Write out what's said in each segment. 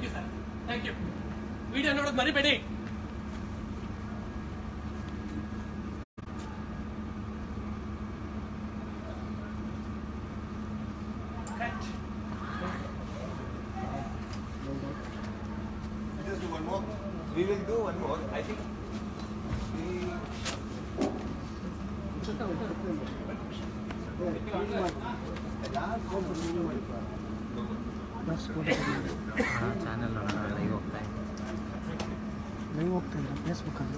Thank you sir, thank you. Video ನೋಡೋದು ಮರಿಬೇಡಿ. Just do one more. We will do one more. I think channel live ಹೋಗ್ತಾ ಇದ್ದಾರೆ Facebook ಅಲ್ಲಿ.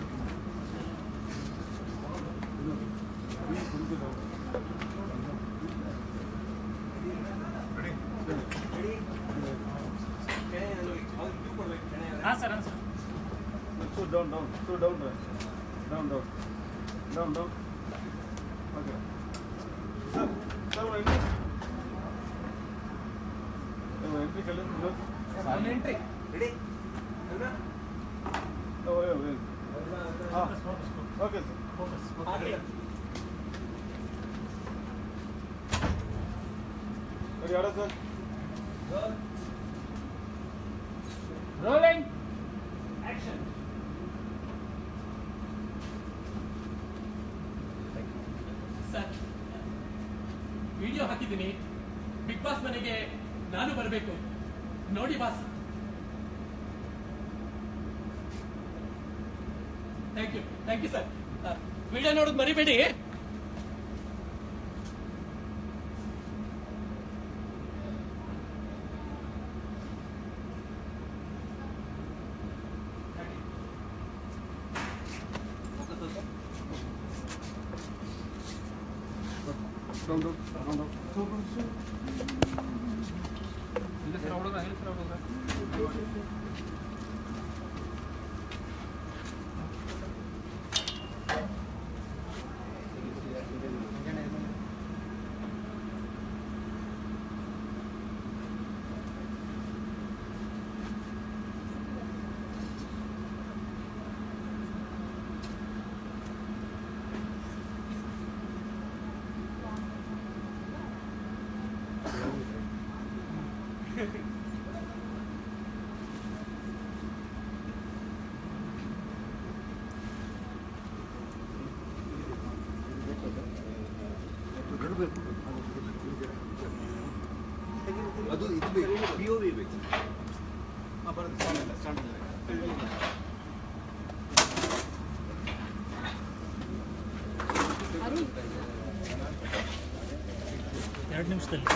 ಹಾಂ sir, ಹಾಂ sir. down. Okay. Sir, entry. Entry, fellas. one entry. Ready? Oh, yeah. Okay, sir. Focus. Okay. Ready, order, sir. Rolling. Action. Sir, video ಹಾಕಿದ್ದೀನಿ. Big boss ಮನೆಗೆ ನಾನು ಬರಬೇಕು, ನೋಡಿ boss. Thank you sir. Video ನೋಡೋದು ಮರಿಬೇಡಿ. Down. ಅದು ಇದು ಬೇಕು, POV ಬೇಕು. ಬರುತ್ತೆ, ಸ್ಟ್ಯಾಂಡ್ ಇಲ್ಲ. 2 ನಿಮಿಷದಲ್ಲಿ